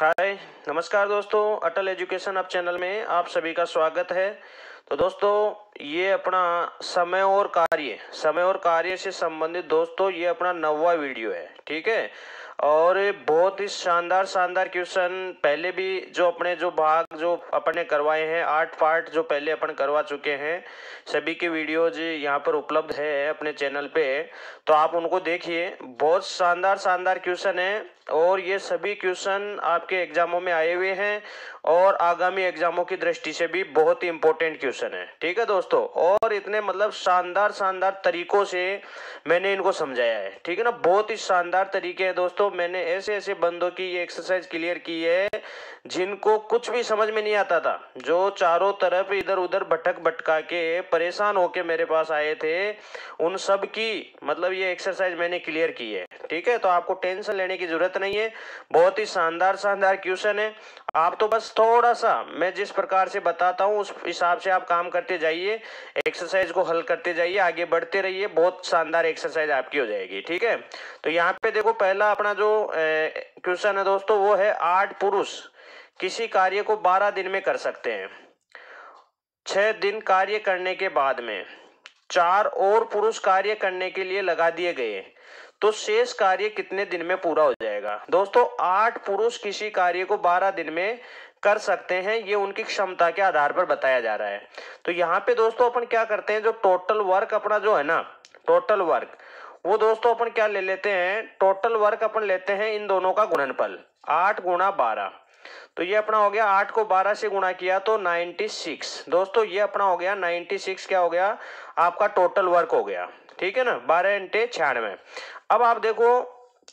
हाय, नमस्कार दोस्तों। अटल एजुकेशन अब चैनल में आप सभी का स्वागत है। तो दोस्तों ये अपना समय और कार्य से संबंधित दोस्तों ये अपना 9वां वीडियो है, ठीक है। और बहुत ही शानदार शानदार क्वेश्चन पहले भी जो भाग जो अपने करवाए हैं 8 पार्ट जो पहले अपन करवा चुके हैं, सभी के वीडियोज यहाँ पर उपलब्ध है अपने चैनल पे। तो आप उनको देखिए, बहुत शानदार शानदार क्वेश्चन है और ये सभी क्वेश्चन आपके एग्जामों में आए हुए हैं और आगामी एग्जामों की दृष्टि से भी बहुत ही इंपॉर्टेंट क्वेश्चन है, ठीक है दोस्तों। और इतने मतलब शानदार शानदार तरीकों से मैंने इनको समझाया है, ठीक है ना। बहुत ही शानदार तरीके हैं दोस्तों। मैंने ऐसे ऐसे बंदों की ये एक्सरसाइज क्लियर की है जिनको कुछ भी समझ में नहीं आता था, जो चारों तरफ इधर उधर भटक भटका के परेशान होके मेरे पास आए थे, उन सब की मतलब ये एक्सरसाइज मैंने क्लियर की है, ठीक है। तो आपको टेंशन लेने की जरूरत नहीं है। बहुत ही शानदार शानदार क्वेश्चन है। आप तो बस थोड़ा सा मैं जिस प्रकार से बताता हूँ उस हिसाब से आप काम करते जाइए, एक्सरसाइज को हल करते जाइए, आगे बढ़ते रहिए, बहुत शानदार एक्सरसाइज आपकी हो जाएगी, ठीक है। तो यहाँ पे देखो, पहला अपना जो क्वेश्चन है दोस्तों वो है 8 पुरुष किसी कार्य को 12 दिन में कर सकते हैं। 6 दिन कार्य करने के बाद में 4 और पुरुष कार्य करने के लिए लगा दिए गए तो शेष कार्य कितने दिन में पूरा हो जाएगा। दोस्तों 8 पुरुष किसी कार्य को 12 दिन में कर सकते हैं, ये उनकी क्षमता के आधार पर बताया जा रहा है। तो यहाँ पे दोस्तों अपन क्या करते हैं, जो टोटल वर्क अपना जो है ना, टोटल वर्क वो दोस्तों अपन क्या ले लेते हैं, टोटल वर्क अपन लेते हैं इन दोनों का गुणनफल 8 गुणा 12। तो ये अपना हो गया 8 को 12 से गुणा किया तो 96 दोस्तों, ये अपना हो गया 96 क्या हो गया आपका टोटल वर्क हो गया, ठीक है ना। 12 × 96। अब आप देखो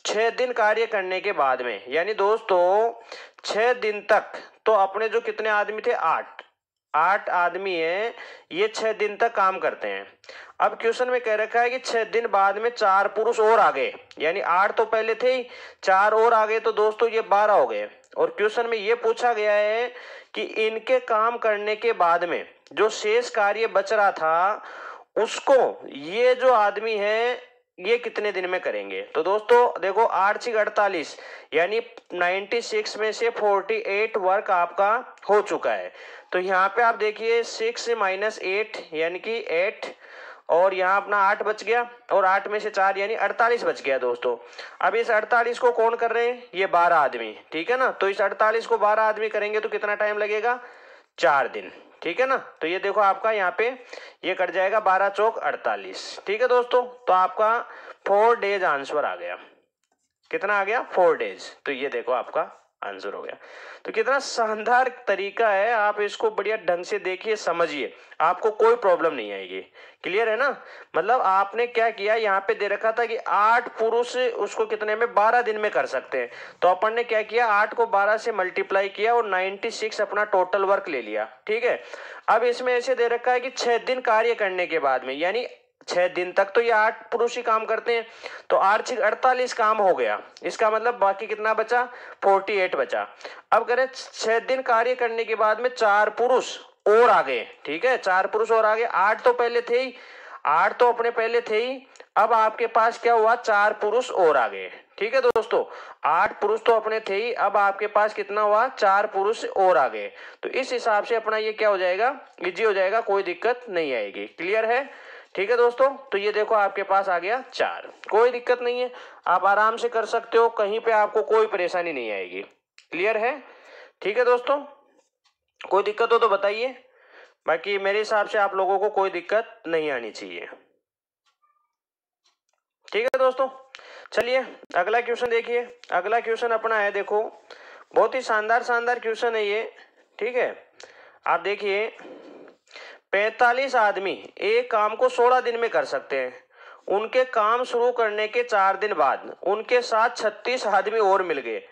6 दिन कार्य करने के बाद में, यानी दोस्तों 6 दिन तक तो अपने जो कितने आदमी थे 8 आदमी हैं, ये 6 दिन तक काम करते हैं। अब क्वेश्चन में कह रखा है कि 6 दिन बाद में 4 पुरुष और आ गए, यानी 8 तो पहले थे ही, 4 और आ गए तो दोस्तों ये 12 हो गए। और क्वेश्चन में ये पूछा गया है कि इनके काम करने के बाद में जो शेष कार्य बच रहा था उसको ये जो आदमी है ये कितने दिन में करेंगे। तो दोस्तों देखो 8 × 48 यानी 96 में से 48 वर्क आपका हो चुका है। तो यहाँ पे आप देखिए 6 - 8 यानी कि 8, और यहाँ अपना 8 बच गया और 8 में से 4 यानी 48 बच गया दोस्तों। अब इस 48 को कौन कर रहे हैं, ये 12 आदमी, ठीक है ना। तो इस 48 को 12 आदमी करेंगे तो कितना टाइम लगेगा, 4 दिन, ठीक है ना। तो ये देखो आपका यहाँ पे ये कट जाएगा 12 चौक 48, ठीक है दोस्तों। तो आपका 4 डेज आंसर आ गया। कितना आ गया, 4 डेज। तो ये देखो आपका आंसर हो गया। तो कितना शानदार तरीका है, आप इसको बढ़िया ढंग से देखिए, समझिए, आपको कोई प्रॉब्लम नहीं आएगी। क्लियर है ना। मतलब आपने क्या किया, यहाँ पे दे रखा था कि 8 पुरुष उसको कितने में 12 दिन में कर सकते हैं। तो अपन ने क्या किया, 8 को 12 से मल्टीप्लाई किया और 96 अपना टोटल वर्क ले लिया, ठीक है। अब इसमें ऐसे दे रखा है कि 6 दिन कार्य करने के बाद में, यानी 6 दिन तक तो ये 8 पुरुष ही काम करते हैं, तो 8 × 48 काम हो गया। इसका मतलब बाकी कितना बचा, 48 बचा। अब करें 6 दिन कार्य करने के बाद में 4 पुरुष और आ गए, ठीक है, 4 पुरुष और आ गए। 8 तो पहले थे ही, 8 तो अपने पहले थे ही। अब आपके पास क्या हुआ, 4 पुरुष और आ गए, ठीक है दोस्तों। 8 पुरुष तो अपने थे ही, अब आपके पास कितना हुआ, 4 पुरुष और आ गए। तो इस हिसाब से अपना ये क्या हो जाएगा, इजी हो जाएगा, कोई दिक्कत नहीं आएगी। क्लियर है, ठीक है दोस्तों। तो ये देखो आपके पास आ गया 4, कोई दिक्कत नहीं है, आप आराम से कर सकते हो, कहीं पे आपको कोई परेशानी नहीं आएगी। क्लियर है, ठीक है दोस्तों। कोई दिक्कत हो तो बताइए, बाकी मेरे हिसाब से आप लोगों को कोई दिक्कत नहीं आनी चाहिए, ठीक है दोस्तों। चलिए अगला क्वेश्चन देखिए। अगला क्वेश्चन अपना है, देखो बहुत ही शानदार शानदार क्वेश्चन है ये, ठीक है। आप देखिए 45 आदमी एक काम को 16 दिन में कर सकते हैं। उनके काम शुरू करने के 4 दिन बाद उनके साथ 36 आदमी और मिल गए,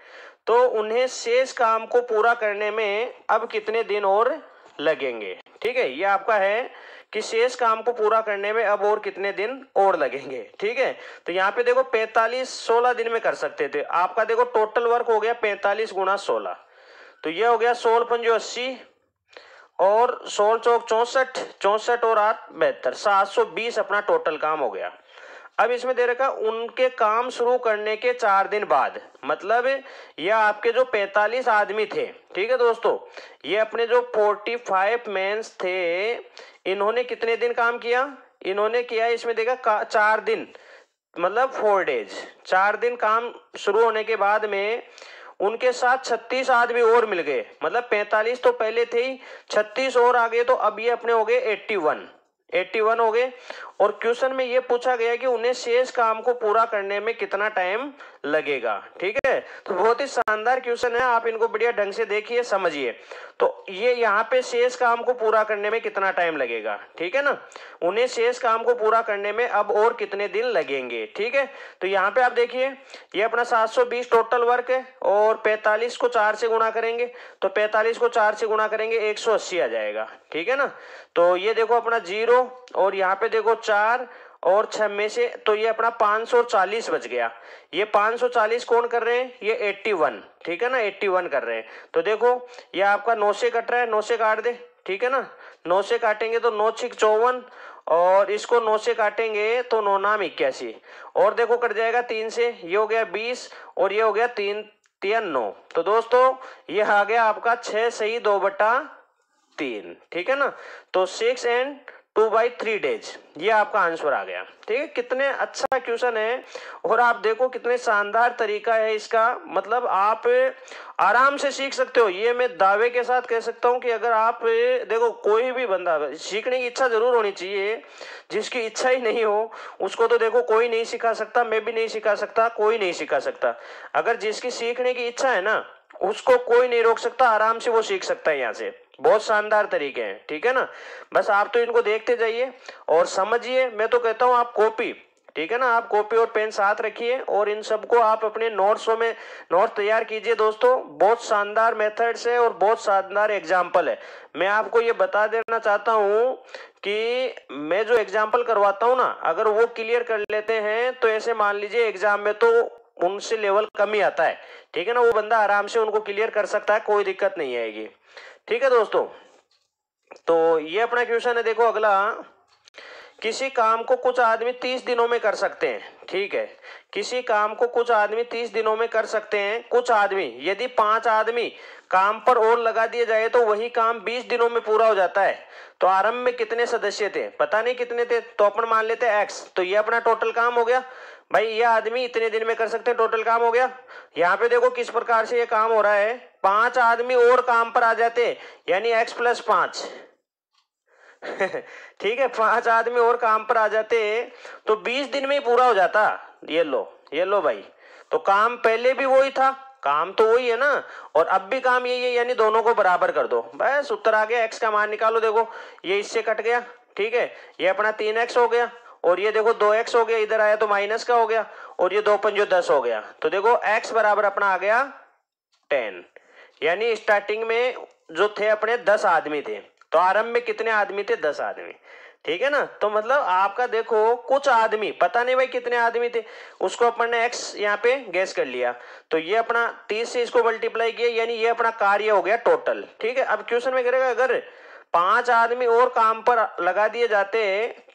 तो उन्हें शेष काम को पूरा करने में अब कितने दिन और लगेंगे। ठीक है, ये आपका है कि शेष काम को पूरा करने में अब और कितने दिन और लगेंगे। ठीक है, तो यहाँ पे देखो 45 16 दिन में कर सकते थे। आपका देखो टोटल वर्क हो गया 45 × 16, तो ये हो गया 16 × 5 = 80 और 16 चौक 64, 64 और 8 72, 720 अपना टोटल काम हो गया। अब इसमें दे रखा उनके काम शुरू करने के 4 दिन बाद, मतलब ये आपके जो 45 आदमी थे, ठीक है दोस्तों, ये अपने जो 45 मेंस थे, इन्होंने कितने दिन काम किया, इन्होंने किया इसमें देखा 4 दिन, मतलब 4 डेज, 4 दिन काम शुरू होने के बाद में उनके साथ 36 आदमी और मिल गए, मतलब 45 तो पहले थे ही, 36 और आ गए, तो अब ये अपने हो गए 81 हो गए। और क्वेश्चन में ये पूछा गया कि उन्हें शेष काम को पूरा करने में कितना टाइम लगेगा, ठीक है। तो बहुत ही शानदार क्वेश्चन है, आप इनको बढ़िया ढंग से देखिए, समझिए। तो ये यहाँ पे शेष काम को पूरा करने में कितना टाइम लगेगा, ठीक है ना, उन्हें शेष काम को पूरा करने में अब और कितने दिन लगेंगे, ठीक है। तो यहाँ पे आप देखिए, ये अपना 720 टोटल वर्क है, और 45 को 4 से गुणा करेंगे, तो 45 को 4 से गुणा करेंगे 180 आ जाएगा, ठीक है ना। तो ये देखो अपना 0, और यहाँ पे देखो 4 और 6 में से, तो ये अपना 540 बच गया। ये 540 कौन कर रहे हैं, ये 81, ठीक है ना, 81 कर रहे हैं। तो देखो ये आपका 9 से कट रहा है, 9 से काट दे, ठीक है ना, 9 से काटेंगे तो 9 6 54, और इसको 9 से काटेंगे तो 9 नाम 81, और देखो कट जाएगा 3 से, ये हो गया 20, और ये हो गया 3 3 9। तो दोस्तों ये आ गया आपका 6 सही 2/3, ठीक है ना। तो 6 एंड 2/3 डेज, ये आपका आंसर आ गया, ठीक है। कितने अच्छा क्वेश्चन है, और आप देखो कितने शानदार तरीका है इसका, मतलब आप आराम से सीख सकते हो, ये मैं दावे के साथ कह सकता हूं कि अगर आप देखो, कोई भी बंदा, सीखने की इच्छा जरूर होनी चाहिए, जिसकी इच्छा ही नहीं हो उसको तो देखो कोई नहीं सिखा सकता, मैं भी नहीं सिखा सकता, कोई नहीं सिखा सकता। अगर जिसकी सीखने की इच्छा है ना, उसको कोई नहीं रोक सकता, आराम से वो सीख सकता है यहाँ से, बहुत शानदार तरीके हैं, ठीक है ना। बस आप तो इनको देखते जाइए और समझिए। मैं तो कहता हूँ आप कॉपी, ठीक है ना, आप कॉपी और पेन साथ रखिए, और इन सबको आप अपने नोट्सों में नोट तैयार कीजिए दोस्तों। बहुत शानदार मेथड्स है और बहुत शानदार एग्जाम्पल है। मैं आपको ये बता देना चाहता हूँ कि मैं जो एग्जाम्पल करवाता हूँ ना, अगर वो क्लियर कर लेते हैं तो ऐसे मान लीजिए एग्जाम में तो उनसे लेवल कम ही आता है, ठीक है ना, वो बंदा आराम से उनको क्लियर कर सकता है, कोई दिक्कत नहीं आएगी, ठीक है दोस्तों। तो ये अपना क्वेश्चन है, देखो अगला, किसी काम को कुछ आदमी 30 दिनों में कर सकते हैं, ठीक है, किसी काम को कुछ आदमी 30 दिनों में कर सकते हैं, कुछ आदमी, यदि 5 आदमी काम पर और लगा दिए जाए तो वही काम 20 दिनों में पूरा हो जाता है। तो आरंभ में कितने सदस्य थे, पता नहीं कितने थे, तो अपन मान लेते हैं x, तो ये अपना टोटल काम हो गया भाई, ये आदमी इतने दिन में कर सकते हैं, टोटल काम हो गया। यहाँ पे देखो किस प्रकार से ये काम हो रहा है, 5 आदमी और काम पर आ जाते, यानी x + 5 ठीक है, 5 आदमी और काम पर आ जाते तो 20 दिन में ही पूरा हो जाता। ये लो भाई, तो काम पहले भी वही था, काम तो वही है ना, और अब भी काम यही है, यानी दोनों को बराबर कर दो, बस उत्तर आ गया। x का मान निकालो, देखो ये इससे कट गया, ठीक है, ये अपना 3x हो गया, और ये देखो 2x हो गया, इधर आया तो माइनस का हो गया, और ये 2 पंजो 10 हो गया। तो देखो x बराबर अपना आ गया 10, यानी स्टार्टिंग में जो थे अपने 10 आदमी थे, तो आरंभ में कितने आदमी थे, 10 आदमी, ठीक है ना। तो मतलब आपका देखो कुछ आदमी, पता नहीं भाई कितने आदमी थे, उसको अपन ने x यहाँ पे गैस कर लिया, तो ये अपना 30 से इसको मल्टीप्लाई किया, यानी ये अपना कार्य हो गया टोटल, ठीक है। अब क्वेश्चन में करेगा अगर 5 आदमी और काम पर लगा दिए जाते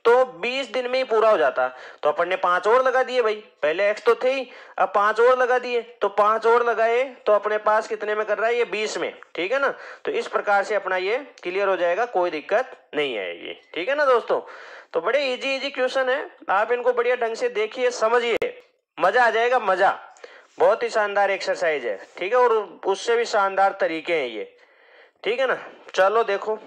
तो 20 दिन में ही पूरा हो जाता, तो अपन ने 5 और लगा दिए भाई, पहले x तो थे ही, अब 5 और लगा दिए, तो 5 और लगाए तो अपने पास कितने में कर रहा है, ये 20 में, ठीक है ना। तो इस प्रकार से अपना ये क्लियर हो जाएगा, कोई दिक्कत नहीं आएगी, ठीक है ना दोस्तों। तो बड़े इजी क्वेश्चन है, आप इनको बढ़िया ढंग से देखिए, समझिए, मजा आ जाएगा, मजा, बहुत ही शानदार एक्सरसाइज है, ठीक है, और उससे भी शानदार तरीके हैं ये, ठीक है ना। चलो देखो,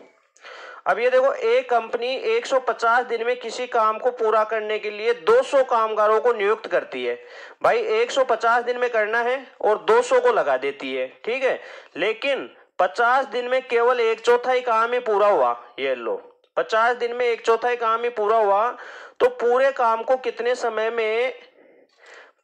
अब ये देखो, एक कंपनी 150 दिन में किसी काम को पूरा करने के लिए 200 कामगारों को नियुक्त करती है। भाई 150 दिन में करना है और 200 को लगा देती है, ठीक है, लेकिन 50 दिन में केवल 1/4 काम ही पूरा हुआ। ये लो, 50 दिन में 1/4 काम ही पूरा हुआ, तो पूरे काम को कितने समय में,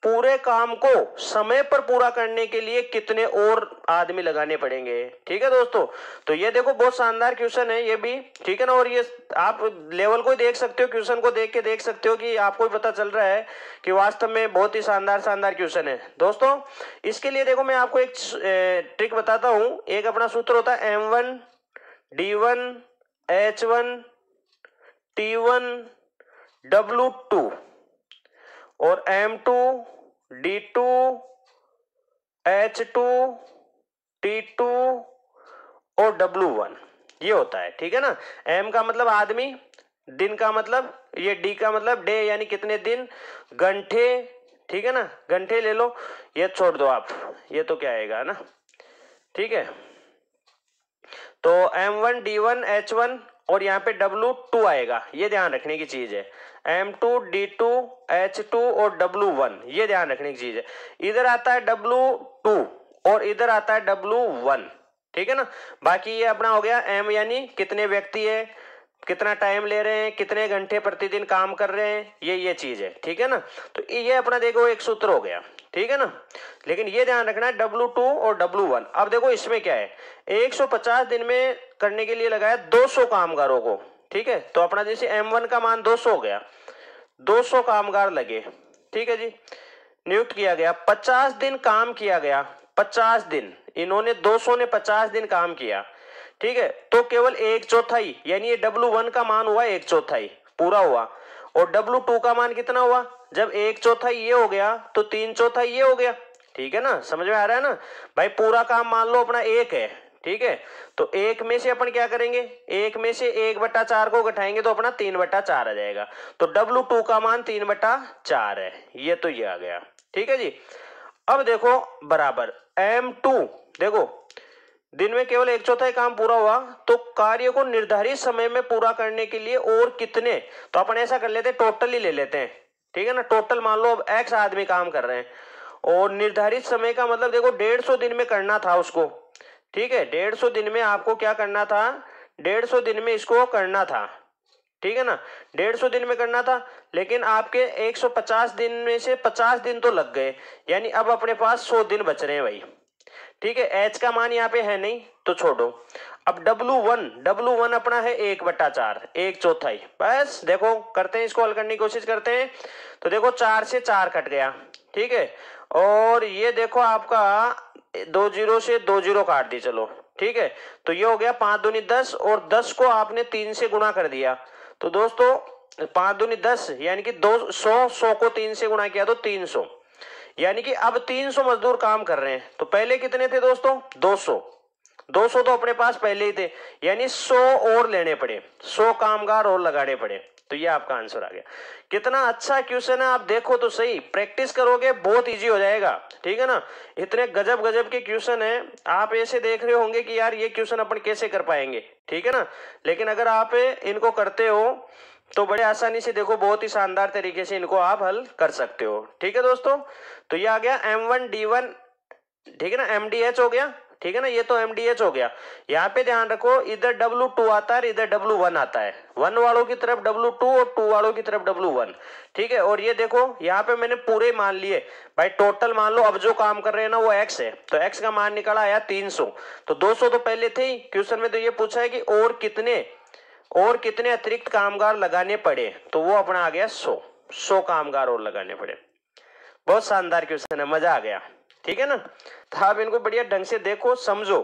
पूरे काम को समय पर पूरा करने के लिए कितने और आदमी लगाने पड़ेंगे, ठीक है दोस्तों। तो ये देखो बहुत शानदार क्वेश्चन है ये भी, ठीक है ना, और ये आप लेवल को देख सकते हो, क्वेश्चन को देख के देख सकते हो कि आपको भी पता चल रहा है कि वास्तव में बहुत ही शानदार क्वेश्चन है दोस्तों। इसके लिए देखो मैं आपको एक ट्रिक बताता हूं। एक अपना सूत्र होता है M1 D1 H1 T1 W2, और M2 D2 H2 T2 और W1 ये होता है। ठीक है ना। M का मतलब आदमी, दिन का मतलब, ये D का मतलब डे यानी कितने दिन, घंटे। ठीक है ना, घंटे ले लो, ये छोड़ दो आप, ये तो क्या आएगा ना। ठीक है, तो M1 D1 H1 और यहाँ पे W2 आएगा, ये ध्यान रखने की चीज है। M2 D2 H2 और W1 ये ध्यान रखने की चीज है। इधर आता है W2 और इधर आता है W1। ठीक है ना। बाकी ये अपना हो गया M यानी कितने व्यक्ति है, कितना टाइम ले रहे हैं, कितने घंटे प्रतिदिन काम कर रहे हैं, ये चीज है। ठीक है ना। तो ये अपना देखो एक सूत्र हो गया। ठीक है ना। लेकिन ये ध्यान रखना है W2 और W1। अब देखो इसमें क्या है, 150 दिन में करने के लिए लगाया 200 कामगारों को। ठीक है, तो अपना जैसे M1 का मान 200 हो गया, 200 कामगार लगे। ठीक है जी, नियुक्त किया गया, 50 दिन काम किया गया, 50 दिन इन्होंने 200 ने 50 दिन काम किया। ठीक है, तो केवल 1/4 यानी ये W1 का मान हुआ 1/4 पूरा हुआ, और W2 का मान कितना हुआ, जब 1/4 ये हो गया तो 3/4 ये हो गया। ठीक है ना, समझ में आ रहा है ना भाई। पूरा काम मान लो अपना 1 है। ठीक है, तो 1 में से अपन क्या करेंगे, 1 में से 1/4 को घटाएंगे तो अपना 3/4 आ जाएगा। तो W2 का मान 3/4 है, ये तो ये आ गया। ठीक है जी। अब देखो बराबर M2, देखो दिन में केवल 1/4 काम पूरा हुआ, तो कार्य को निर्धारित समय में पूरा करने के लिए और कितने, तो अपन ऐसा कर लेते हैं, टोटल ही ले लेते हैं। ठीक है ना, टोटल मान लो अब X आदमी काम कर रहे हैं और निर्धारित समय का मतलब देखो 150 दिन में करना था उसको। ठीक है, 150 दिन में आपको क्या करना था, 150 दिन में इसको करना था। ठीक है ना, 150 दिन में करना था, लेकिन आपके 150 दिन में से 50 दिन तो लग गए, यानी अब अपने पास 100 दिन बच रहे हैं भाई। ठीक है, H का मान यहाँ पे है नहीं तो छोड़ो। अब W1 अपना है 1/4, 1/4। बस देखो करते हैं, इसको हल करने की कोशिश करते हैं। तो देखो 4 से 4 कट गया। ठीक है, और ये देखो आपका 2 0 से 2 0 काट दी, चलो ठीक है। तो ये हो गया 5 दूनी 10 और 10 को आपने 3 से गुणा कर दिया। तो दोस्तों 5 दूनी 10 यानी कि 100 को 3 से गुणा किया तो 300, यानी कि अब 300 मजदूर काम कर रहे हैं। तो पहले कितने थे दोस्तों, 200 तो अपने पास पहले ही थे, यानी 100 और लेने पड़े, 100 कामगार और लगाने पड़े। तो ये आपका आंसर आ गया। कितना अच्छा क्वेश्चन है, आप देखो तो सही, प्रैक्टिस करोगे बहुत इजी हो जाएगा। ठीक है ना, इतने गजब गजब के क्वेश्चन है, आप ऐसे देख रहे होंगे कि यार ये क्वेश्चन अपन कैसे कर पाएंगे। ठीक है ना, लेकिन अगर आप इनको करते हो तो बड़े आसानी से देखो बहुत ही शानदार तरीके से इनको आप हल कर सकते हो। ठीक है दोस्तों, तो ये आ गया M1 D1। ठीक है ना, MDH हो गया। ठीक है ना, ये तो MDH हो गया। यहाँ पे ध्यान रखो, इधर W2 आता है, इधर W1 आता है। 1 वालों की तरफ W2 और 2 वालों की तरफ W1। ठीक है, और ये देखो यहाँ पे मैंने पूरे मान लिए भाई, टोटल मान लो अब जो काम कर रहे हैं ना वो X है, तो X का मान निकला आया 300। तो 200 तो पहले थे ही क्वेश्चन में, तो ये पूछा है कि और कितने अतिरिक्त कामगार लगाने पड़े, तो वो अपना आ गया 100 कामगार और लगाने पड़े। बहुत शानदार क्वेश्चन है, मजा आ गया। ठीक है ना, तो आप इनको बढ़िया ढंग से देखो समझो।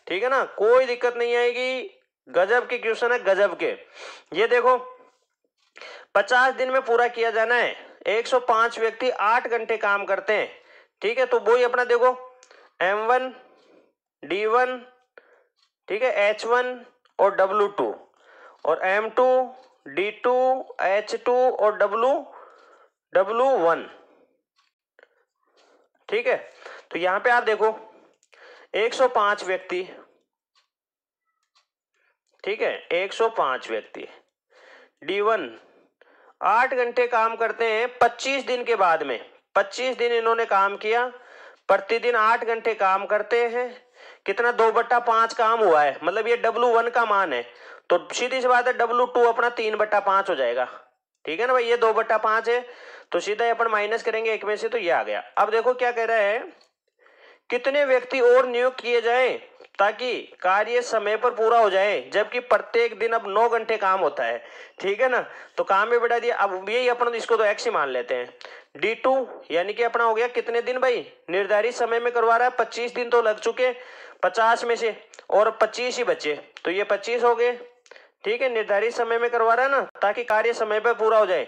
ठीक है ना, कोई दिक्कत नहीं आएगी, गजब के क्वेश्चन है, गजब के। ये देखो 50 दिन में पूरा किया जाना है, 105 व्यक्ति 8 घंटे काम करते हैं। ठीक है, तो वो ही अपना देखो M1 D1, ठीक है, H1 और W2 और M2 D2 H2 और W1। ठीक है, तो यहां पे आप देखो 105 व्यक्ति। ठीक है, 105 व्यक्ति D1 8 घंटे काम करते हैं 25 दिन के बाद में। 25 दिन इन्होंने काम किया, प्रतिदिन 8 घंटे काम करते हैं, कितना 2/5 काम हुआ है, मतलब ये W1 का मान है। तो सीधी सी बात है W2 अपना 3/5 हो जाएगा। ठीक है ना भाई, ये 2/5 है, तो सीधा अपन माइनस करेंगे एक में से, तो ये आ गया। अब देखो क्या कह रहा है, कितने व्यक्ति और नियुक्त किए जाएं ताकि कार्य समय पर पूरा हो जाए, जबकि प्रत्येक दिन अब 9 घंटे काम होता है। ठीक है ना, तो काम भी बढ़ा दिया। अब यही अपन इसको तो X ही मान लेते हैं। D2 यानी कि अपना हो गया कितने दिन भाई, निर्धारित समय में करवा रहा है, 25 दिन तो लग चुके 50 में से, और 25 ही बचे, तो ये 25 हो गए। ठीक है, निर्धारित समय में करवा रहा है ना, ताकि कार्य समय पर पूरा हो जाए।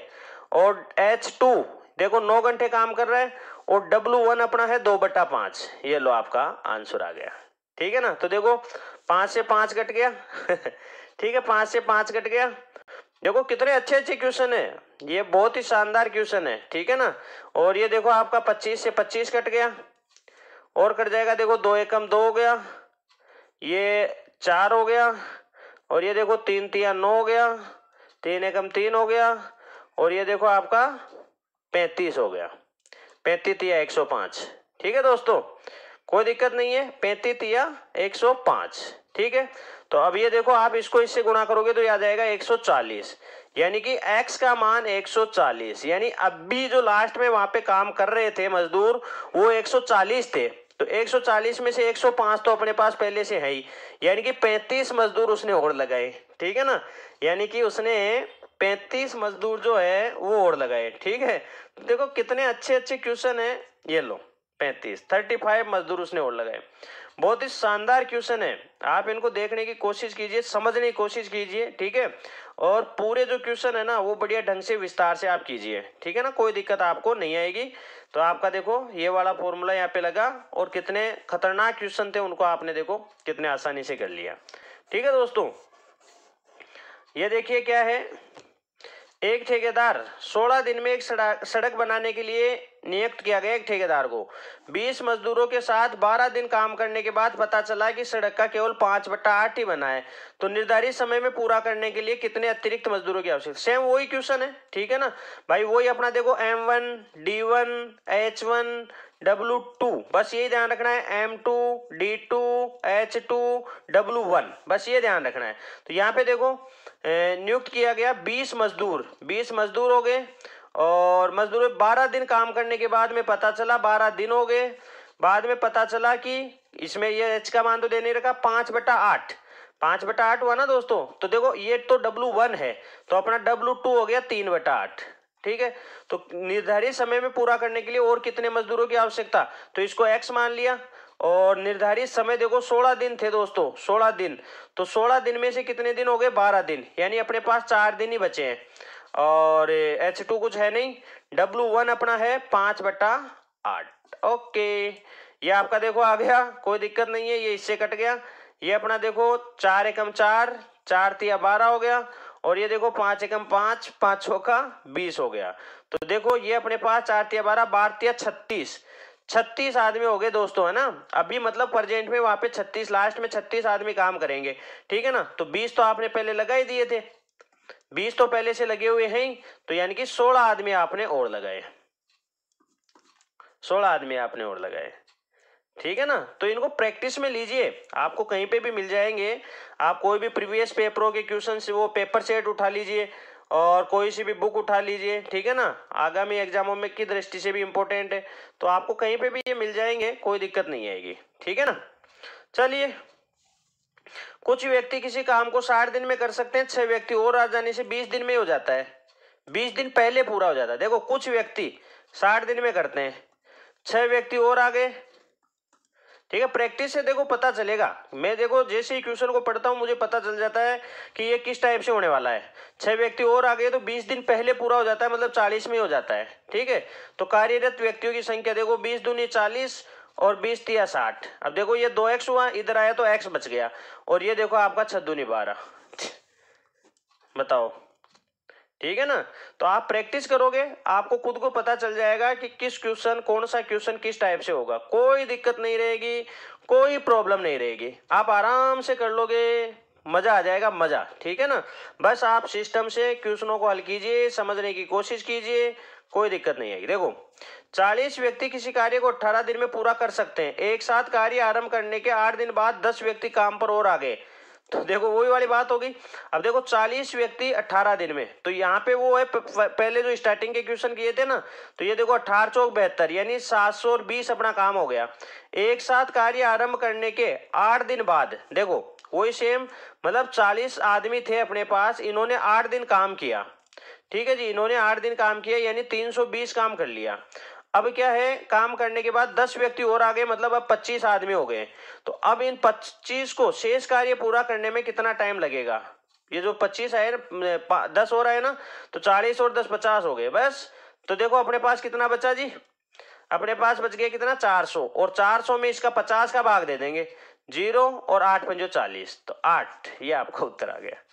और H2 देखो 9 घंटे काम कर रहा है और W1 अपना है 2/5। ये लो आपका आंसर आ गया। ठीक है ना। तो देखो 5 से 5 कट गया ठीक है, 5 से 5 कट गया। देखो कितने अच्छे अच्छे क्वेश्चन है, ये बहुत ही शानदार क्वेश्चन है। ठीक है ना। और ये देखो आपका 25 से 25 कट गया और कट जाएगा। देखो 2 एकम 2 हो गया, ये 4 हो गया और ये देखो 3 तिया 9 हो गया, 3 एकम 3 हो गया और ये देखो आपका 35 हो गया। 35 तिया 105। ठीक है दोस्तों, कोई दिक्कत नहीं है। 35 तिया 105। ठीक है। तो अब ये देखो आप इसको इससे गुणा करोगे तो ये आ जाएगा 140, यानी कि x का मान 140। यानी अभी जो लास्ट में वहां पे काम कर रहे थे मजदूर वो 140 थे, तो 140 में से 105 तो अपने पास पहले से है ही, यानी कि 35 मजदूर उसने और लगाए। ठीक है ना। यानी कि उसने 35 मजदूर जो है वो और लगाए। ठीक है। तो देखो कितने अच्छे अच्छे क्वेश्चन है। ये लो 35 मजदूर उसने और लगाए। बहुत ही शानदार क्वेश्चन है, आप इनको देखने की कोशिश कीजिए, समझने की कोशिश कीजिए। ठीक है। और पूरे जो क्वेश्चन है ना वो बढ़िया ढंग से विस्तार से आप कीजिए। ठीक है ना, कोई दिक्कत आपको नहीं आएगी। तो आपका देखो ये वाला फॉर्मूला यहाँ पे लगा और कितने खतरनाक क्वेश्चन थे उनको आपने देखो कितने आसानी से कर लिया। ठीक है दोस्तों, ये देखिए क्या है। एक ठेकेदार 16 दिन में एक सड़क बनाने के लिए नियुक्त किया गया। एक ठेकेदार को 20 मजदूरों के साथ 12 दिन काम करने के बाद पता चला कि सड़क का केवल 5/8 ही बना है, तो निर्धारित समय में पूरा करने के लिए कितने अतिरिक्त मजदूरों की आवश्यकता। सेम वही क्वेश्चन है। ठीक है ना भाई, वही अपना देखो M1 D1 H1 W2, बस ये ध्यान रखना है। M2 D2 H2 W1, बस ये ध्यान रखना है। तो यहाँ पे देखो नियुक्त किया गया 20 मजदूर हो गए और मजदूर 12 दिन काम करने के बाद में पता चला 12 दिन हो गए। बाद में पता चला कि इसमें ये H का मान तो दे नहीं रखा, 5/8 5/8 हुआ ना दोस्तों। तो देखो ये तो W1 है तो अपना W2 हो गया 3/8। ठीक है। तो निर्धारित समय में पूरा करने के लिए और कितने मजदूरों की आवश्यकता, तो इसको X मान लिया और निर्धारित समय देखो 16 दिन थे दोस्तों, 16 दिन। तो 16 दिन में से कितने दिन हो गए, 12 दिन, यानी अपने पास 4 दिन ही बचे हैं और H2 कुछ है नहीं। W1 अपना है 5/8। ओके, ये आपका देखो आ गया, कोई दिक्कत नहीं है, ये इससे कट गया। ये अपना देखो 4 एकम 4, 4 तिया 12 हो गया और ये देखो 5 एकम 5, 5 चौका 20 हो गया। तो देखो ये अपने पास 4 तिया 12, 12 तिया 36 आदमी हो गए दोस्तों, है ना। अभी मतलब प्रेजेंट में वहां पे 36, लास्ट में 36 आदमी काम करेंगे। ठीक है ना। तो 20 तो आपने पहले लगा ही दिए थे, 20 तो पहले से लगे हुए हैं, तो यानी कि 16 आदमी आपने और लगाए, 16 आदमी आपने और लगाए। ठीक है ना। तो इनको प्रैक्टिस में लीजिए, आपको कहीं पे भी मिल जाएंगे। आप कोई भी प्रीवियस पेपरों के क्वेश्चन से वो पेपर सेट उठा लीजिए और कोई सी भी बुक उठा लीजिए। ठीक है ना, आगामी एग्जामों में की दृष्टि से भी इंपॉर्टेंट है, तो आपको कहीं पे भी ये मिल जाएंगे, कोई दिक्कत नहीं आएगी। ठीक है ना। चलिए, कुछ व्यक्ति किसी काम को 60 दिन में कर सकते हैं, 6 व्यक्ति और आ जाने से 20 दिन में हो जाता है, 20 दिन पहले पूरा हो जाता है। देखो कुछ व्यक्ति 60 दिन में करते हैं, 6 व्यक्ति और आ गए। ठीक है, प्रैक्टिस से देखो पता चलेगा। मैं देखो जैसे ही क्वेश्चन को पढ़ता हूं मुझे पता चल जाता है कि ये किस टाइप से होने वाला है। 6 व्यक्ति और आ गए तो 20 दिन पहले पूरा हो जाता है, मतलब 40 में हो जाता है। ठीक है। तो कार्यरत व्यक्तियों की संख्या देखो 20 दूनी 40 और 20 तिया 60। अब देखो ये 2x हुआ, इधर आया तो x बच गया और ये देखो आपका 6 दूनी 12। बताओ, ठीक है ना। तो आप प्रैक्टिस करोगे, आपको खुद को पता चल जाएगा कि किस क्वेश्चन, कौन सा क्वेश्चन किस टाइप से होगा। कोई दिक्कत नहीं रहेगी, कोई प्रॉब्लम नहीं रहेगी, आप आराम से कर लोगे, मजा आ जाएगा, मजा। ठीक है ना। बस आप सिस्टम से क्वेश्चनों को हल कीजिए, समझने की कोशिश कीजिए, कोई दिक्कत नहीं आएगी। देखो 40 व्यक्ति किसी कार्य को 18 दिन में पूरा कर सकते हैं। एक साथ कार्य आरंभ करने के 8 दिन बाद 10 व्यक्ति काम पर और आ गए, तो देखो वही वाली बात होगी। अब देखो 40 व्यक्ति 18 दिन में, तो यहाँ पे वो है पहले जो स्टार्टिंग के क्वेश्चन किए थे ना, तो ये देखो 18 चौक 72, यानी 720 अपना काम हो गया। एक साथ कार्य आरंभ करने के 8 दिन बाद देखो वही सेम, मतलब 40 आदमी थे अपने पास, इन्होंने 8 दिन काम किया। ठीक है जी, इन्होंने 8 दिन काम किया यानी 320 काम कर लिया। अब क्या है, काम करने के बाद 10 व्यक्ति और आ गए, मतलब अब 25 आदमी हो गए। तो अब इन 25 को शेष कार्य पूरा करने में कितना टाइम लगेगा। ये जो 25 आए ना, 10 और आए ना, तो 40 और 10 50 हो गए, बस तो देखो अपने पास कितना बचा जी, अपने पास बच गया कितना 400, और 400 में इसका 50 का भाग दे देंगे, 0 और 8 पंजो 40, तो 8, ये आपका उत्तर आ गया।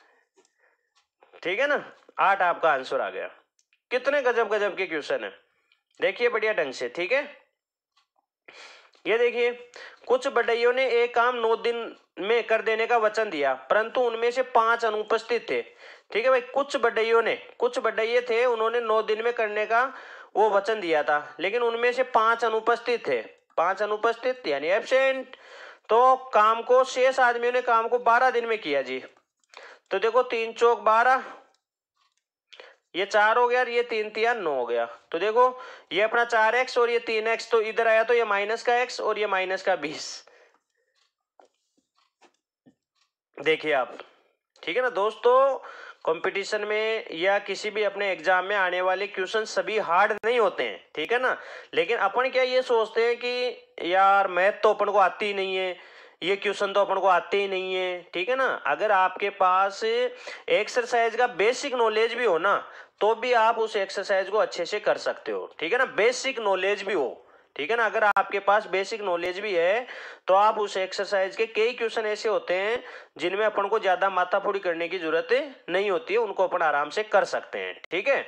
ठीक है ना, 8 आपका आंसर आ गया। कितने गजब गजब के क्वेश्चन है, देखिए बढ़िया ढंग से। ठीक है, ये देखिए, कुछ बढ़इयों ने एक काम 9 दिन में कर देने का वचन दिया, परंतु उनमें से 5 अनुपस्थित थे। ठीक है भाई, कुछ बढ़इये थे, उन्होंने 9 दिन में करने का वो वचन दिया था, लेकिन उनमें से 5 अनुपस्थित थे। 5 अनुपस्थित यानी एब्सेंट। तो काम को, शेष आदमियों ने काम को 12 दिन में किया जी। तो देखो 3 चौक 12, ये 4 हो गया, और ये 3 तिया 9 हो गया। तो देखो ये अपना 4x और ये 3x, तो इधर आया तो ये माइनस का x और ये माइनस का 20। देखिए आप, ठीक है ना दोस्तों, कंपटीशन में या किसी भी अपने एग्जाम में आने वाले क्वेश्चन सभी हार्ड नहीं होते हैं। ठीक है ना, लेकिन अपन क्या ये सोचते हैं कि यार मैथ तो अपन को आती ही नहीं है, ये क्वेश्चन तो अपन को आते ही नहीं है। ठीक है ना, अगर आपके पास एक्सरसाइज का बेसिक नॉलेज भी हो ना, तो भी आप उस एक्सरसाइज को अच्छे से कर सकते हो। ठीक है ना, बेसिक नॉलेज भी हो। ठीक है ना, अगर आपके पास बेसिक नॉलेज भी है तो आप उस एक्सरसाइज के कई क्वेश्चन ऐसे होते हैं जिनमें अपन को ज्यादा माथाफोड़ी करने की जरूरत नहीं होती है, उनको अपन आराम से कर सकते हैं। ठीक है,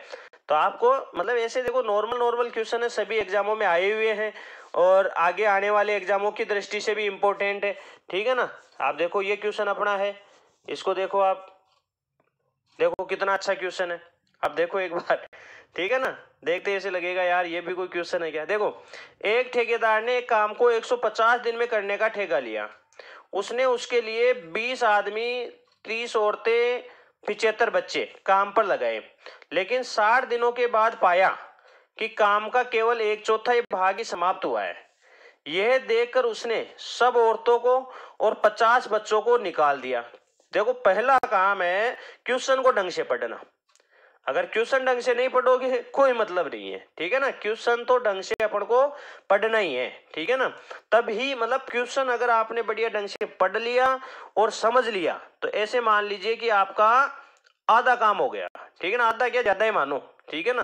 तो आपको मतलब ऐसे देखो नॉर्मल क्वेश्चन है, सभी एग्जामों में आए हुए हैं और आगे आने वाले एग्जामों की दृष्टि से भी इंपॉर्टेंट है। ठीक है ना, आप देखो ये क्वेश्चन अपना है, इसको देखो आप, देखो कितना अच्छा क्वेश्चन है। अब देखो एक बार, ठीक है ना, देखते ऐसे लगेगा यार ये भी कोई क्वेश्चन है क्या। देखो, एक ठेकेदार ने एक काम को 150 दिन में करने का ठेका लिया। उसने उसके लिए 20 आदमी, 30 औरतें, 75 बच्चे काम पर लगाए, लेकिन 60 दिनों के बाद पाया कि काम का केवल 1/4 भाग ही समाप्त हुआ है। यह देखकर उसने सब औरतों को और 50 बच्चों को निकाल दिया। देखो पहला काम है क्वेश्चन को ढंग से पढ़ना। अगर क्वेश्चन ढंग से नहीं पढ़ोगे कोई मतलब नहीं है। ठीक है ना, क्वेश्चन तो ढंग से अपन को पढ़ना ही है। ठीक है ना, तब ही मतलब क्वेश्चन अगर आपने बढ़िया ढंग से पढ़ लिया और समझ लिया तो ऐसे मान लीजिए कि आपका आधा काम हो गया। ठीक है ना, आधा क्या ज्यादा ही मानो। ठीक है ना,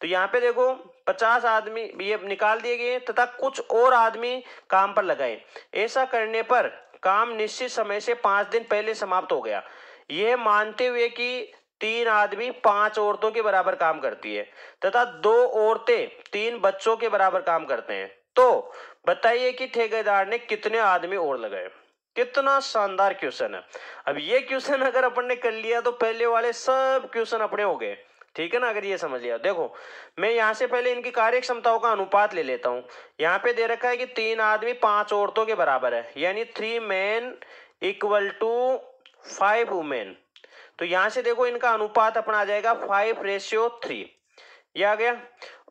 तो यहाँ पे देखो 50 आदमी ये निकाल दिए गए तथा कुछ और आदमी काम पर लगाए। ऐसा करने पर काम निश्चित समय से 5 दिन पहले समाप्त हो गया, यह मानते हुए कि 3 आदमी 5 औरतों के बराबर काम करती है तथा 2 औरतें 3 बच्चों के बराबर काम करते हैं। तो बताइए कि ठेकेदार ने कितने आदमी और लगाए। कितना शानदार क्वेश्चन है। अब ये क्वेश्चन अगर अपन ने कर लिया तो पहले वाले सब क्वेश्चन अपने हो गए। ठीक है ना, अगर ये समझ लिया। देखो मैं यहां से पहले इनकी कार्य क्षमताओं का अनुपात ले लेता हूं। यहाँ पे दे रखा है कि 3 आदमी 5 औरतों के बराबर है, यानी 3 मैन इक्वल टू 5 वुमेन। तो यहां से देखो इनका अनुपात अपना आ जाएगा 5:3, ये आ गया।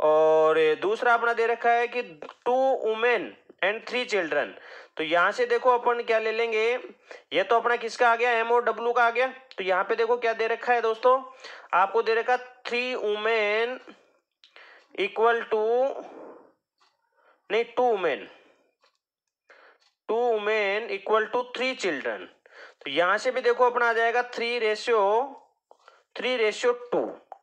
और दूसरा अपना दे रखा है कि 2 वुमेन एंड 3 चिल्ड्रन। तो यहां से देखो अपन क्या ले लेंगे, ये तो अपना किसका आ गया, एम और डब्ल्यू का आ गया। तो यहाँ पे देखो क्या दे रखा है दोस्तों, आपको दे रखा 3 वुमेन इक्वल टू, नहीं 2 वुमेन इक्वल टू 3 चिल्ड्रन। तो यहां से भी देखो अपना आ जाएगा 3:2।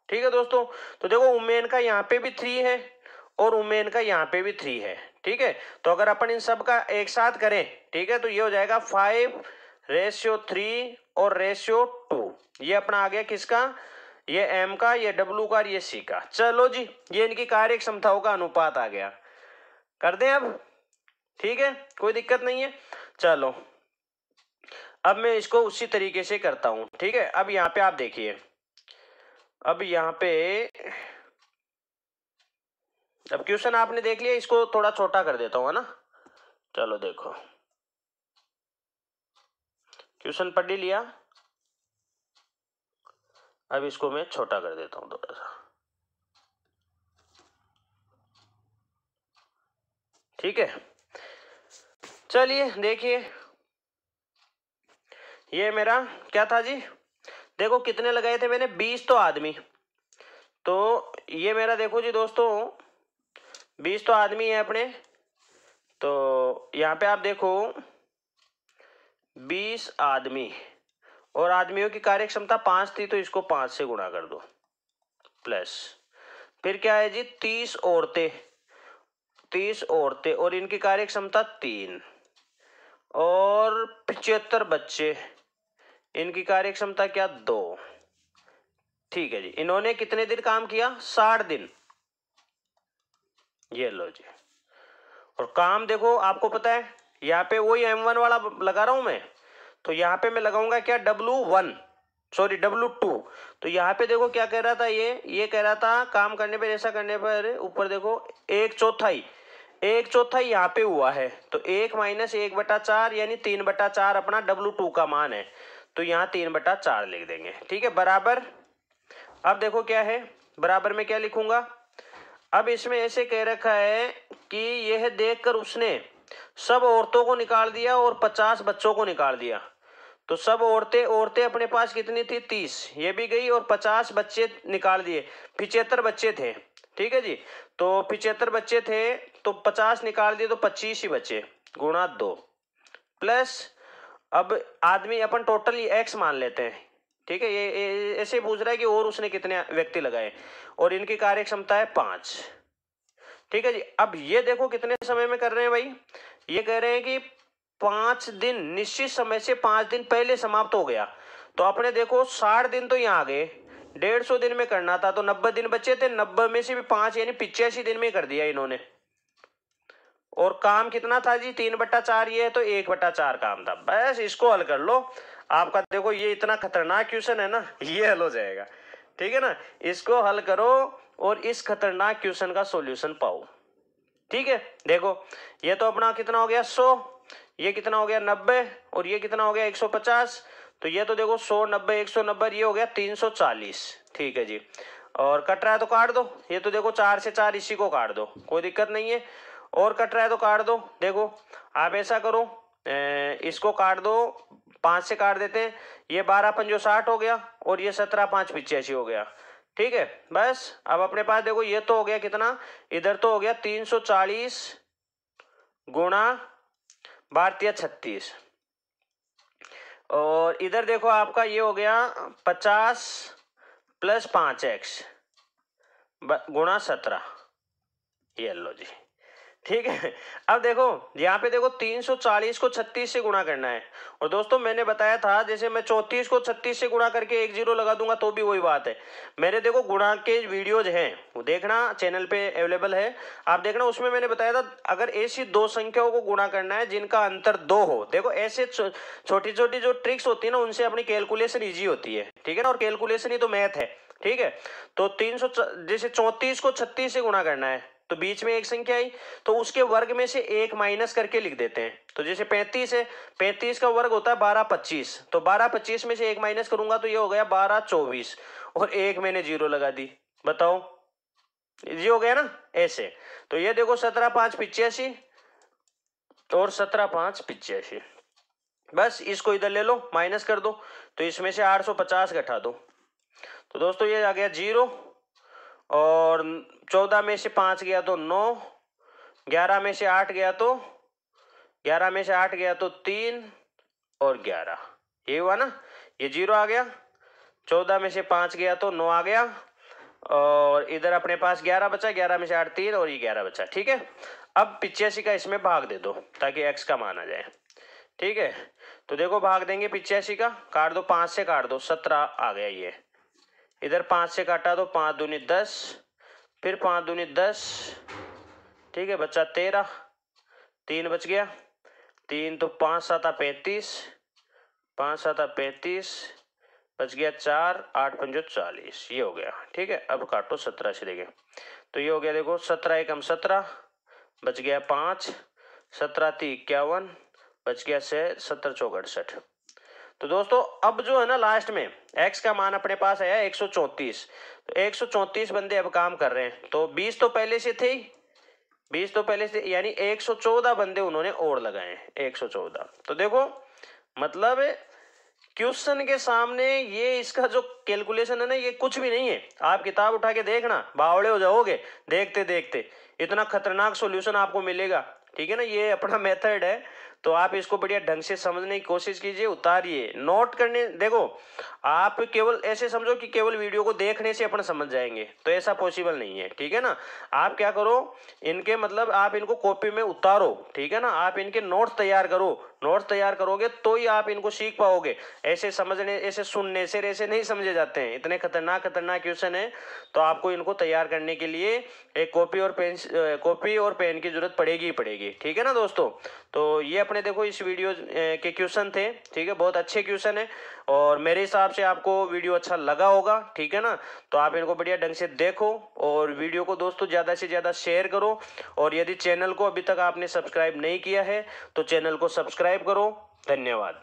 ठीक है दोस्तों, तो देखो वुमेन का यहाँ पे भी 3 है और वुमेन का यहाँ पे भी 3 है। ठीक है, तो अगर अपन इन सब का एक साथ करें, ठीक है, तो ये हो जाएगा 5:3 और 2। ये अपना आ गया किसका, ये एम का, ये डब्ल्यू का और ये सी का। चलो जी, ये इनकी कार्य क्षमताओं का अनुपात आ गया। कर दें अब, ठीक है, कोई दिक्कत नहीं है। चलो अब मैं इसको उसी तरीके से करता हूं। ठीक है, अब यहाँ पे आप देखिए, अब यहाँ पे अब क्वेश्चन आपने देख लिया, इसको थोड़ा छोटा कर देता हूं, है ना। चलो देखो, क्वेश्चन पढ़ ही लिया, अब इसको मैं छोटा कर देता हूं थोड़ा सा। ठीक है, चलिए देखिए, ये मेरा क्या था जी, देखो कितने लगाए थे मैंने, 20 तो आदमी। तो ये मेरा देखो जी दोस्तों 20 तो आदमी है अपने। तो यहाँ पे आप देखो 20 आदमी और आदमियों की कार्य क्षमता 5 थी, तो इसको 5 से गुणा कर दो प्लस फिर क्या है जी 30 औरतें, 30 औरतें और इनकी कार्य क्षमता 3 और 75 बच्चे, इनकी कार्य क्षमता क्या 2। ठीक है जी, इन्होंने कितने दिन काम किया 60 दिन। ये लो जी, और काम देखो आपको पता है यहाँ पे वही M1 वाला लगा रहा हूं मैं, तो यहाँ पे मैं लगाऊंगा क्या W1 सॉरी W2। तो यहाँ पे देखो क्या कह रहा था, ये कह रहा था काम करने पर ऐसा करने पर ऊपर देखो 1/4, 1/4 यहाँ पे हुआ है, तो 1 माइनस 1/4 यानी 3/4 अपना W2 का मान है, तो यहाँ 3/4 लिख देंगे। ठीक है, बराबर। अब देखो क्या है, बराबर में क्या लिखूंगा, अब इसमें ऐसे कह रखा है कि यह देखकर उसने सब औरतों को निकाल दिया और 50 बच्चों को निकाल दिया। तो सब औरतें अपने पास कितनी थी 30, ये भी गई और 50 बच्चे निकाल दिए, 75 बच्चे थे। ठीक है जी, तो 75 बच्चे थे तो 50 निकाल दिए तो 25 ही बचे, गुणा 2 प्लस, अब आदमी अपन टोटल एक्स मान लेते हैं। ठीक है, ये ऐसे पूछ रहा है कि और उसने कितने व्यक्ति लगाए और इनकी कार्य क्षमता है 5। ठीक है जी, अब ये देखो कितने समय में कर रहे हैं भाई, ये कह रहे हैं कि 5 दिन, निश्चित समय से 5 दिन पहले समाप्त हो गया। तो अपने देखो 60 दिन तो यहाँ आ गए, 150 दिन में करना था तो 90 दिन बचे थे, 90 में से भी 5 यानी 85 दिन में कर दिया इन्होंने। और काम कितना था जी 3/4, ये है तो 1/4 काम था। बस इसको हल कर लो, आपका देखो ये इतना खतरनाक क्वेश्चन है ना, ये हल हो जाएगा। ठीक है ना, इसको हल करो और इस खतरनाक क्वेश्चन का सॉल्यूशन पाओ। ठीक है, देखो ये तो अपना कितना हो गया 100, ये कितना हो गया 90 और ये कितना हो गया 150। तो ये तो देखो 100 90 190, ये हो गया 340। ठीक है जी, और कट रहा है तो काट दो, ये तो देखो 4 से 4 इसी को काट दो, कोई दिक्कत नहीं है। और कट रहा है तो काट दो। देखो आप ऐसा करो, इसको काट दो, 5 से काट देते हैं, ये 12 पंजो 60 हो गया और ये 17 5 85 हो गया। ठीक है, बस अब अपने पास देखो ये तो हो गया कितना, इधर तो हो गया 340 गुणा भारतीय 36 और इधर देखो आपका ये हो गया 50 प्लस 5x गुणा 17। ये लो जी, ठीक है। अब देखो यहाँ पे देखो 340 को 36 से गुणा करना है, और दोस्तों मैंने बताया था जैसे मैं 34 को 36 से गुणा करके 1 0 लगा दूंगा तो भी वही बात है। मेरे देखो गुणा के वीडियोज हैं, वो देखना चैनल पे अवेलेबल है, आप देखना, उसमें मैंने बताया था अगर ऐसी दो संख्याओं को गुणा करना है जिनका अंतर 2 हो, देखो ऐसे छोटी छोटी जो ट्रिक्स होती है ना उनसे अपनी कैलकुलेशन ईजी होती है। ठीक है ना, और कैलकुलेशन ही तो मैथ है। ठीक है, तो 300 जैसे 34 को 36 से गुणा करना है तो बीच में एक संख्या आई तो उसके वर्ग में से एक माइनस करके लिख देते हैं। तो जैसे 35 है, 35 का वर्ग होता है 12 25, तो 12 25 में से एक माइनस करूंगा तो ये हो गया 12 24 और एक मैंने 0 लगा दी। बताओ ये हो गया ना ऐसे। तो ये देखो 17 5 85 और 17 5 85, बस इसको इधर ले लो माइनस कर दो, तो इसमें से 850 घटा दो, तो दोस्तों ये आ गया 0 और 14 में से 5 गया तो 9, 11 में से 8 गया तो 3 और 11, ये हुआ ना, ये 0 आ गया, 14 में से 5 गया तो 9 आ गया और इधर अपने पास 11 बचा, 11 में से 8 3 और ये 11 बचा। ठीक है, अब 85 का इसमें भाग दे दो ताकि x का मान आ जाए। ठीक है, तो देखो भाग देंगे 85 का, काट दो, 5 से काट दो 17 आ गया, ये इधर 5 से काटा तो 5 दूनी 10, फिर 5 दूनी 10, ठीक है बच्चा 13, 3 बच गया, 3 तो 5 7 35, 5 7 35 बच गया 4, 8 5 40, ये हो गया। ठीक है, अब काटो 17 से देंगे तो ये हो गया, देखो 17 एकम 17 बच गया 5, 17 3 51 बच गया 6, 17 चौक 68। तो दोस्तों अब जो है ना लास्ट में x का मान अपने पास आया 134, तो 134 बंदे अब काम कर रहे हैं, तो 20 तो पहले से थे, 20 तो पहले से, यानी 114 बंदे उन्होंने और लगाए, 114। तो देखो मतलब क्वेश्चन के सामने ये इसका जो कैलकुलेशन है ना ये कुछ भी नहीं है, आप किताब उठा के देखना बावड़े हो जाओगे देखते देखते, इतना खतरनाक सॉल्यूशन आपको मिलेगा। ठीक है ना, ये अपना मेथड है, तो आप इसको बढ़िया ढंग से समझने की कोशिश कीजिए, उतारिए, नोट करने। देखो आप केवल ऐसे समझो कि केवल वीडियो को देखने से अपन समझ जाएंगे, तो ऐसा पॉसिबल नहीं है, ठीक है ना। आप क्या करो, इनके मतलब आप इनको कॉपी में उतारो, ठीक है ना। आप इनके नोट्स तैयार करो, नोट्स तैयार करोगे तो ही आप इनको सीख पाओगे। ऐसे समझने, ऐसे सुनने से ऐसे नहीं समझे जाते हैं। इतने खतरनाक खतरनाक क्वेश्चन है, तो आपको इनको तैयार करने के लिए एक कॉपी और पेन की जरूरत पड़ेगी ही पड़ेगी, ठीक है ना दोस्तों। तो ये अपने देखो इस वीडियो के क्वेश्चन थे, ठीक है, बहुत अच्छे क्वेश्चन है और मेरे हिसाब से आपको वीडियो अच्छा लगा होगा, ठीक है ना। तो आप इनको बढ़िया ढंग से देखो और वीडियो को दोस्तों ज़्यादा से ज़्यादा शेयर करो। और यदि चैनल को अभी तक आपने सब्सक्राइब नहीं किया है तो चैनल को सब्सक्राइब करो। धन्यवाद।